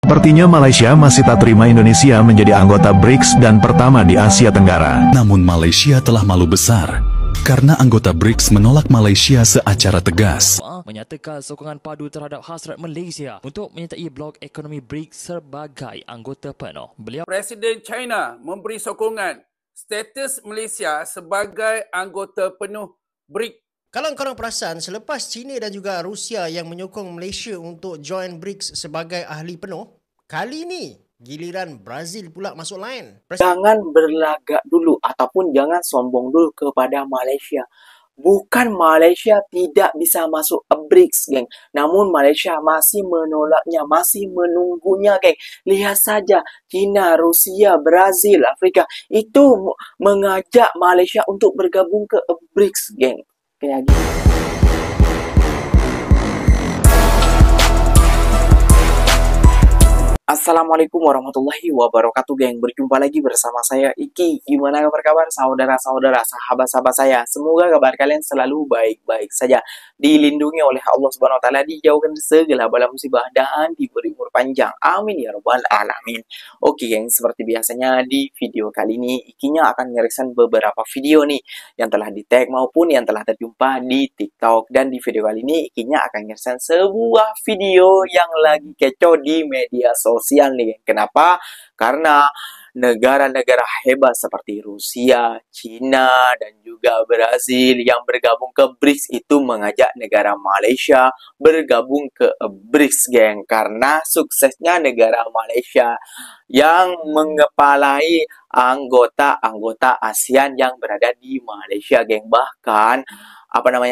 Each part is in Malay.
Sepertinya Malaysia masih tak terima Indonesia menjadi anggota BRICS dan pertama di Asia Tenggara. Namun Malaysia telah malu besar karena anggota BRICS menolak Malaysia secara tegas. Menyatakan sokongan padu terhadap hasrat Malaysia untuk menyertai blok ekonomi BRICS sebagai anggota penuh. Presiden China memberi sokongan status Malaysia sebagai anggota penuh BRICS. Kalau korang perasan, selepas China dan juga Rusia yang menyokong Malaysia untuk join BRICS sebagai ahli penuh, kali ni giliran Brazil pula masuk line. Jangan berlagak dulu ataupun jangan sombong dulu kepada Malaysia. Bukan Malaysia tidak bisa masuk BRICS, geng. Namun Malaysia masih menolaknya, masih menunggunya, geng. Lihat saja, China, Rusia, Brazil, Afrika itu mengajak Malaysia untuk bergabung ke BRICS, geng. Kayak gitu. Assalamualaikum warahmatullahi wabarakatuh, geng. Berjumpa lagi bersama saya Iki. Gimana kabar saudara-saudara, sahabat-sahabat saya? Semoga kabar kalian selalu baik-baik saja, dilindungi oleh Allah Subhanahu wa taala, dijauhkan segala bala musibah dan diberi umur panjang. Amin ya rabbal alamin. Oke, geng, seperti biasanya di video kali ini Ikinya akan ngereaction beberapa video nih yang telah di-tag maupun yang telah terjumpa di TikTok. Dan di video kali ini Ikinya akan ngereaction sebuah video yang lagi kecoh di media sosial nih. Kenapa? Karena negara-negara hebat seperti Rusia, China, dan juga Brazil yang bergabung ke BRICS itu mengajak negara Malaysia bergabung ke BRICS, geng. Karena suksesnya negara Malaysia yang mengepalai anggota-anggota ASEAN yang berada di Malaysia, geng. Bahkan,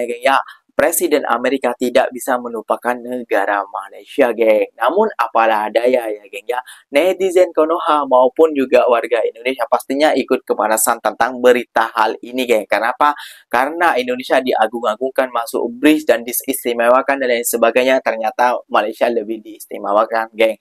geng ya, Presiden Amerika tidak bisa melupakan negara Malaysia, geng. Namun apalah daya ya, geng ya. Netizen Konoha maupun juga warga Indonesia pastinya ikut kepanasan tentang berita hal ini, geng. Kenapa? Karena Indonesia diagung-agungkan masuk BRICS dan diistimewakan dan lain sebagainya. Ternyata Malaysia lebih diistimewakan, geng.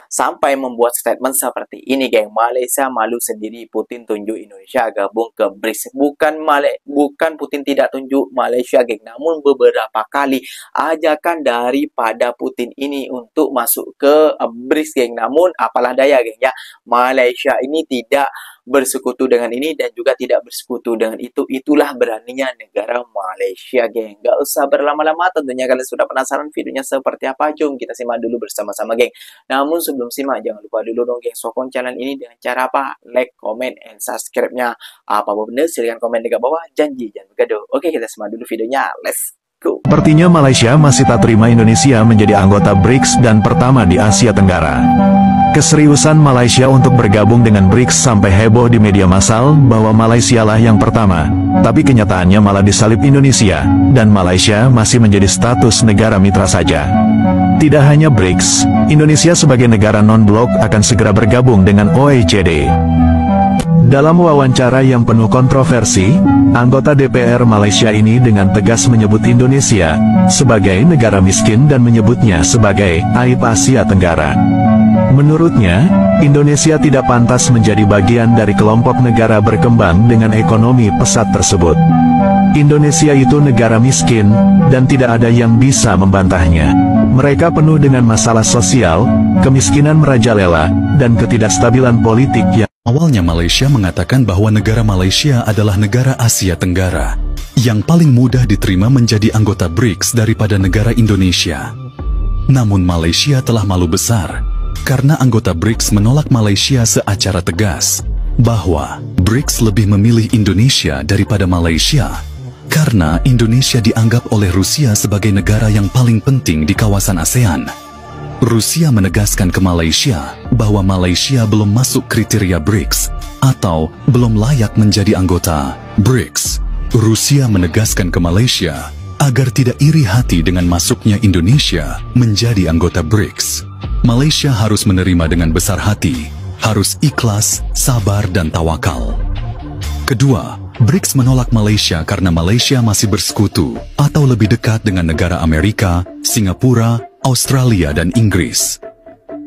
Sampai membuat statement seperti ini, geng. Malaysia malu sendiri, Putin tunjuk Indonesia gabung ke BRICS. Bukan Putin tidak tunjuk Malaysia, geng. Namun beberapa kali ajakan daripada Putin ini untuk masuk ke BRICS, geng. Namun apalah daya, geng ya. Malaysia ini tidak bersekutu dengan ini dan juga tidak bersekutu dengan itu. Itulah beraninya negara Malaysia, geng. Gak usah berlama-lama, tentunya kalian sudah penasaran videonya seperti apa. Jom kita simak dulu bersama-sama, geng. Namun sebelum simak, jangan lupa dulu dong, geng, sokong channel ini dengan cara apa? Like, comment, and subscribe-nya. Apa-apa bener, silahkan komen di bawah. Janji jangan bergaduh. Oke, kita simak dulu videonya. Let's go. Sepertinya Malaysia masih tak terima Indonesia menjadi anggota BRICS dan pertama di Asia Tenggara. Keseriusan Malaysia untuk bergabung dengan BRICS sampai heboh di media massal bahwa Malaysia lah yang pertama. Tapi kenyataannya malah disalip Indonesia, dan Malaysia masih menjadi status negara mitra saja. Tidak hanya BRICS, Indonesia sebagai negara non-blok akan segera bergabung dengan OECD. Dalam wawancara yang penuh kontroversi, anggota DPR Malaysia ini dengan tegas menyebut Indonesia sebagai negara miskin dan menyebutnya sebagai aib Asia Tenggara. Menurutnya, Indonesia tidak pantas menjadi bagian dari kelompok negara berkembang dengan ekonomi pesat tersebut. Indonesia itu negara miskin, dan tidak ada yang bisa membantahnya. Mereka penuh dengan masalah sosial, kemiskinan merajalela, dan ketidakstabilan politik yang Awalnya Malaysia mengatakan bahwa negara Malaysia adalah negara Asia Tenggara yang paling mudah diterima menjadi anggota BRICS daripada negara Indonesia. Namun Malaysia telah malu besar karena anggota BRICS menolak Malaysia secara tegas bahwa BRICS lebih memilih Indonesia daripada Malaysia karena Indonesia dianggap oleh Rusia sebagai negara yang paling penting di kawasan ASEAN. Rusia menegaskan ke Malaysia bahwa Malaysia belum masuk kriteria BRICS atau belum layak menjadi anggota BRICS. Rusia menegaskan ke Malaysia agar tidak iri hati dengan masuknya Indonesia menjadi anggota BRICS. Malaysia harus menerima dengan besar hati, harus ikhlas, sabar, dan tawakal. Kedua, BRICS menolak Malaysia karena Malaysia masih bersekutu atau lebih dekat dengan negara Amerika, Singapura, Australia, dan Inggris.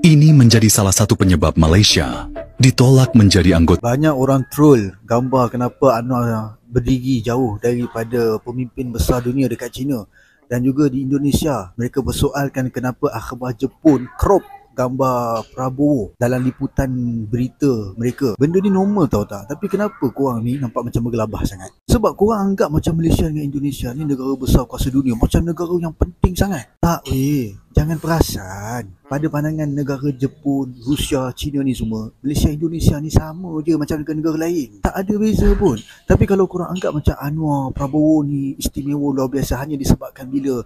Ini menjadi salah satu penyebab Malaysia ditolak menjadi anggota. Banyak orang troll gambar kenapa Anwar berdiri jauh daripada pemimpin besar dunia dekat China. Dan juga di Indonesia, mereka bersoalkan kenapa akhbar Jepun crop gambar Prabowo dalam liputan berita mereka. Benda ni normal tahu tak? Tapi kenapa korang ni nampak macam bergelabah sangat? Sebab korang anggap macam Malaysia dengan Indonesia ni negara besar kuasa dunia, macam negara yang penting sangat. Tak weh, jangan perasan. Pada pandangan negara Jepun, Rusia, China ni semua, Malaysia, Indonesia ni sama je macam negara-negara lain. Tak ada beza pun. Tapi kalau korang anggap macam Anwar Prabowo ni istimewa luar biasa hanya disebabkan bila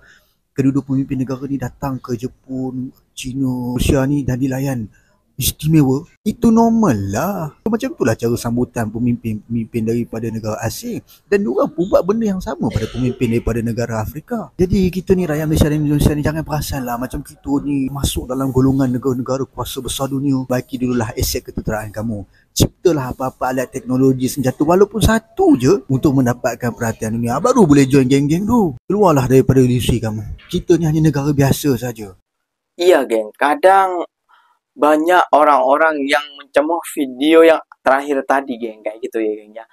kedua-dua pemimpin negara ni datang ke Jepun, China, Rusia ni dan dilayan istimewa, itu normal lah. Macam itulah cara sambutan pemimpin daripada negara asing. Dan diorang pun buat benda yang sama pada pemimpin daripada negara Afrika. Jadi kita ni rakyat Malaysia dan Indonesia ni jangan perasan lah macam kita ni masuk dalam golongan negara-negara kuasa besar dunia. Baiki dululah aset ketenteraan kamu. Ciptalah apa-apa alat teknologi senjata walaupun satu je untuk mendapatkan perhatian dunia. Baru boleh join geng-geng tu. Keluarlah daripada industri kamu. Kita ni hanya negara biasa saja. Iya, geng. Kadang banyak orang-orang yang mencemoh video yang terakhir tadi, geng. Kayak gitu ya, geng. Ya.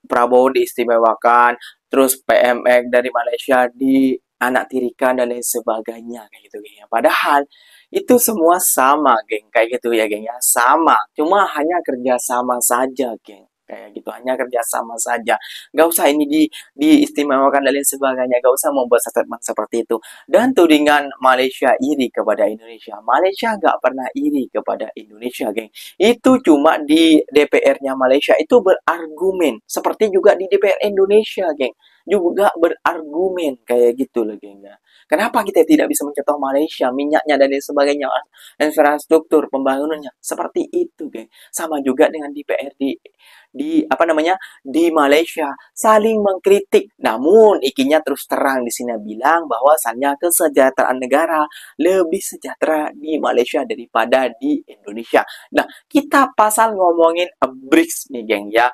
Prabowo diistimewakan, terus PMX dari Malaysia di anak tirikan dan lain sebagainya. Kayak gitu, geng. Ya. Padahal itu semua sama, geng. Kayak gitu ya, geng. Ya. Sama. Cuma hanya kerjasama saja, geng. Kayak gitu, hanya kerjasama saja. Gak usah ini diistimewakan dan lain sebagainya. Gak usah membuat statement seperti itu. Dan tudingan Malaysia iri kepada Indonesia. Malaysia gak pernah iri kepada Indonesia, geng. Itu cuma di DPR-nya Malaysia itu berargumen. Seperti juga di DPR Indonesia, geng. Juga berargumen kayak gitu loh, geng. Kenapa kita tidak bisa mencontoh Malaysia, minyaknya dan lain sebagainya, infrastruktur pembangunannya seperti itu, geng. Sama juga dengan DPR di Malaysia saling mengkritik. Namun ikinya terus terang di sini bilang bahwasannya kesejahteraan negara lebih sejahtera di Malaysia daripada di Indonesia. Nah, kita pasal ngomongin BRICS nih, geng, ya.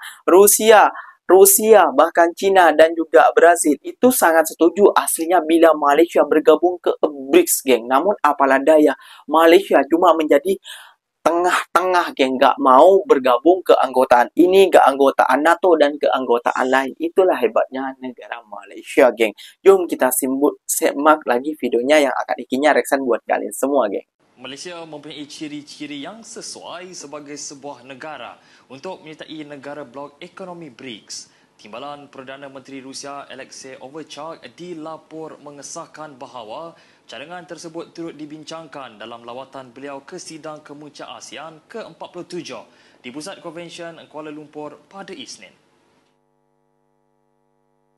Rusia, bahkan Cina dan juga Brazil itu sangat setuju aslinya bila Malaysia bergabung ke BRICS, geng. Namun apalah daya, Malaysia cuma menjadi tengah-tengah, geng. Gak mau bergabung ke anggotaan ini, ke anggotaan NATO dan ke anggotaan lain. Itulah hebatnya negara Malaysia, geng. Jom kita simak lagi videonya yang akan ikinya reksan buat kalian semua, geng. Malaysia mempunyai ciri-ciri yang sesuai sebagai sebuah negara untuk menyertai negara blok ekonomi BRICS. Timbalan Perdana Menteri Rusia Alexei Overchak dilapor mengesahkan bahawa cadangan tersebut turut dibincangkan dalam lawatan beliau ke sidang kemuncak ASEAN ke-47 di Pusat Konvensyen Kuala Lumpur pada Isnin.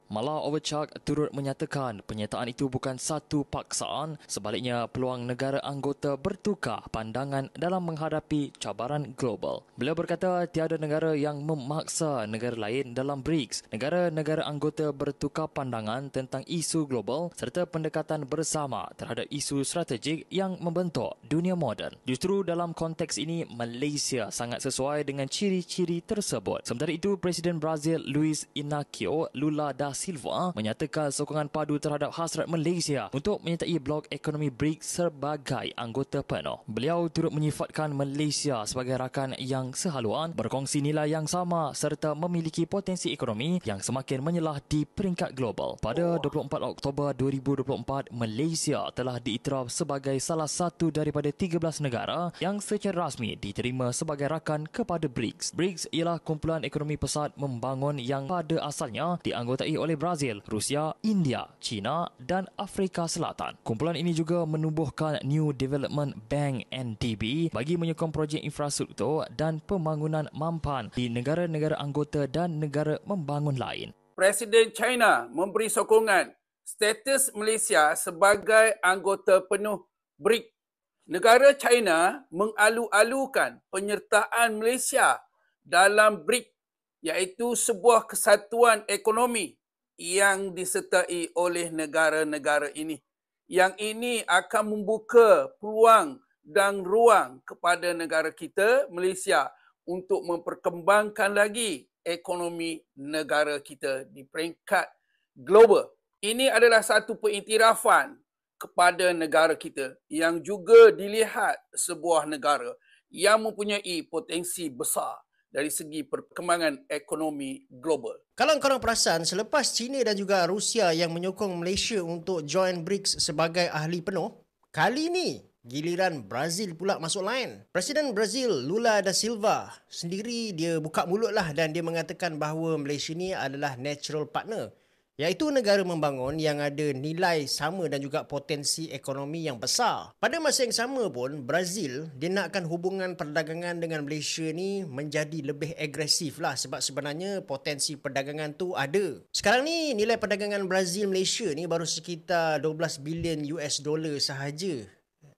Malah Overchak turut menyatakan penyertaan itu bukan satu paksaan, sebaliknya peluang negara anggota bertukar pandangan dalam menghadapi cabaran global. Beliau berkata tiada negara yang memaksa negara lain dalam BRICS. Negara-negara anggota bertukar pandangan tentang isu global serta pendekatan bersama terhadap isu strategik yang membentuk dunia moden. Justru dalam konteks ini, Malaysia sangat sesuai dengan ciri-ciri tersebut. Sementara itu, Presiden Brazil Luiz Inácio Lula da Silva menyatakan sokongan padu terhadap hasrat Malaysia untuk menyertai blok ekonomi BRICS sebagai anggota penuh. Beliau turut menyifatkan Malaysia sebagai rakan yang sehaluan, berkongsi nilai yang sama serta memiliki potensi ekonomi yang semakin menyelah di peringkat global. Pada 24 Oktober 2024, Malaysia telah diiktiraf sebagai salah satu daripada 13 negara yang secara rasmi diterima sebagai rakan kepada BRICS. BRICS ialah kumpulan ekonomi pesat membangun yang pada asalnya dianggotai oleh Brazil, Rusia, India, China dan Afrika Selatan. Kumpulan ini juga menubuhkan New Development Bank NDB bagi menyokong projek infrastruktur dan pembangunan mampan di negara-negara anggota dan negara membangun lain. Presiden China memberi sokongan status Malaysia sebagai anggota penuh BRICS. Negara China mengalu-alukan penyertaan Malaysia dalam BRICS, iaitu sebuah kesatuan ekonomi yang disertai oleh negara-negara ini. Yang ini akan membuka peluang dan ruang kepada negara kita, Malaysia, untuk memperkembangkan lagi ekonomi negara kita di peringkat global. Ini adalah satu pengiktirafan kepada negara kita yang juga dilihat sebuah negara yang mempunyai potensi besar dari segi perkembangan ekonomi global. Kalau korang perasan, selepas China dan juga Rusia yang menyokong Malaysia untuk join BRICS sebagai ahli penuh, kali ni giliran Brazil pula masuk line. Presiden Brazil Lula da Silva sendiri dia buka mulut lah dan dia mengatakan bahawa Malaysia ni adalah natural partner, iaitu negara membangun yang ada nilai sama dan juga potensi ekonomi yang besar. Pada masa yang sama pun, Brazil dia nakkan hubungan perdagangan dengan Malaysia ni menjadi lebih agresif lah, sebab sebenarnya potensi perdagangan tu ada. Sekarang ni nilai perdagangan Brazil-Malaysia ni baru sekitar 12 bilion US dollar sahaja.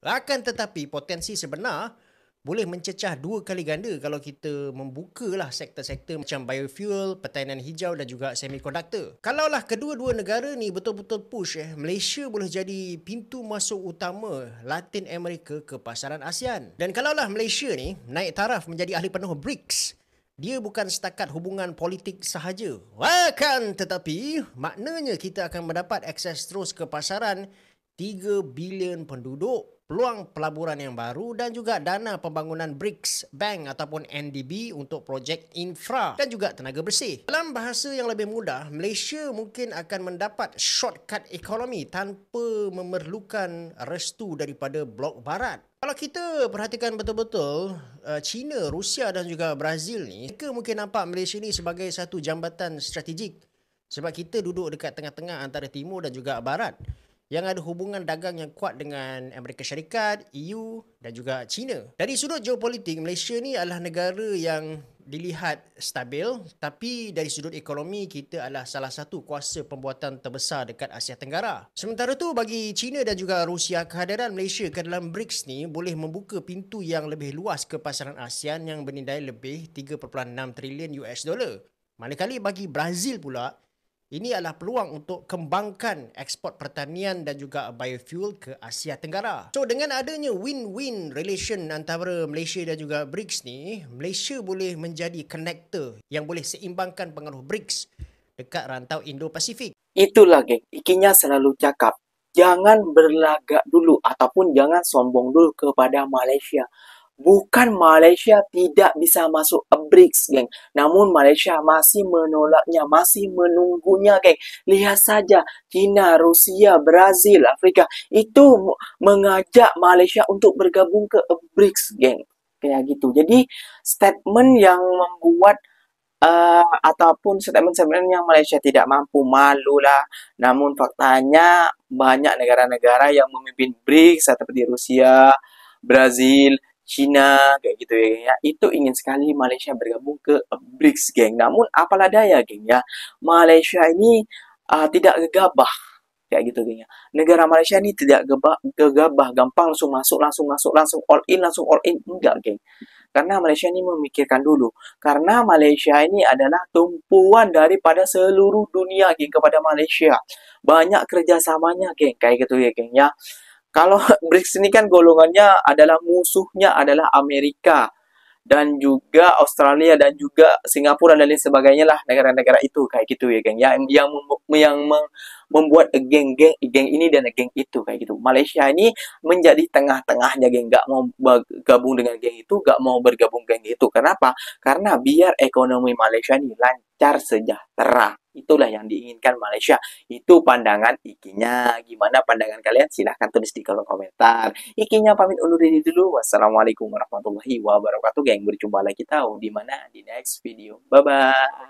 Akan tetapi potensi sebenar boleh mencecah 2 kali ganda kalau kita membukalah sektor-sektor macam biofuel, pertanian hijau dan juga semikonduktor. Kalaulah kedua-dua negara ni betul-betul push, Malaysia boleh jadi pintu masuk utama Latin Amerika ke pasaran ASEAN. Dan kalaulah Malaysia ni naik taraf menjadi ahli penuh BRICS, dia bukan setakat hubungan politik sahaja. Akan tetapi maknanya kita akan mendapat akses terus ke pasaran 3 bilion penduduk, peluang pelaburan yang baru dan juga dana pembangunan BRICS Bank ataupun NDB untuk projek infra dan juga tenaga bersih. Dalam bahasa yang lebih mudah, Malaysia mungkin akan mendapat shortcut ekonomi tanpa memerlukan restu daripada blok barat. Kalau kita perhatikan betul-betul, China, Rusia dan juga Brazil ni, mereka mungkin nampak Malaysia ni sebagai satu jambatan strategik sebab kita duduk dekat tengah-tengah antara timur dan juga barat yang ada hubungan dagang yang kuat dengan Amerika Syarikat, EU dan juga China. Dari sudut geopolitik, Malaysia ni adalah negara yang dilihat stabil, tapi dari sudut ekonomi kita adalah salah satu kuasa pembuatan terbesar dekat Asia Tenggara. Sementara tu bagi China dan juga Rusia, kehadiran Malaysia ke dalam BRICS ni boleh membuka pintu yang lebih luas ke pasaran ASEAN yang bernilai lebih 3.6 trilion US dollar. Manakala bagi Brazil pula, ini adalah peluang untuk kembangkan ekspor pertanian dan juga biofuel ke Asia Tenggara. So dengan adanya win-win relation antara Malaysia dan juga BRICS ni, Malaysia boleh menjadi connector yang boleh seimbangkan pengaruh BRICS dekat rantau Indo-Pasifik. Itulah geng, Ikinya selalu cakap, jangan berlagak dulu ataupun jangan sombong dulu kepada Malaysia. Bukan Malaysia tidak bisa masuk BRICS, geng. Namun Malaysia masih menolaknya, masih menunggunya, geng. Lihat saja, China, Rusia, Brazil, Afrika, itu mengajak Malaysia untuk bergabung ke BRICS, geng. Kayak gitu. Jadi, statement yang membuat ataupun statement-statement yang Malaysia tidak mampu, malulah. Namun faktanya banyak negara-negara yang memimpin BRICS seperti Rusia, Brazil, China, kayak gitu ya. Itu ingin sekali Malaysia bergabung ke BRICS, geng. Namun apalah daya, geng ya. Malaysia ini tidak gegabah, kayak gitu, geng ya. Negara Malaysia ini tidak gegabah, gampang langsung masuk, langsung all in, enggak, geng. Karena Malaysia ini memikirkan dulu. Karena Malaysia ini adalah tumpuan daripada seluruh dunia, geng, kepada Malaysia. Banyak kerjasamanya, geng, kayak gitu ya, geng ya. Kalau BRICS ini kan golongannya adalah musuhnya adalah Amerika dan juga Australia dan juga Singapura dan lain sebagainya lah, negara-negara itu kayak gitu ya, geng. Yang membuat geng ini dan geng itu kayak gitu. Malaysia ini menjadi tengah-tengahnya, geng. Gak mau bergabung dengan geng itu, gak mau bergabung geng itu. Kenapa? Karena biar ekonomi Malaysia ini lancar, sejahtera. Itulah yang diinginkan Malaysia. Itu pandangan Ikinya. Gimana pandangan kalian? Silahkan tulis di kolom komentar. Ikinya pamit undur diri dulu. Wassalamualaikum warahmatullahi wabarakatuh, geng. Berjumpa lagi kita di mana? Di next video. Bye-bye.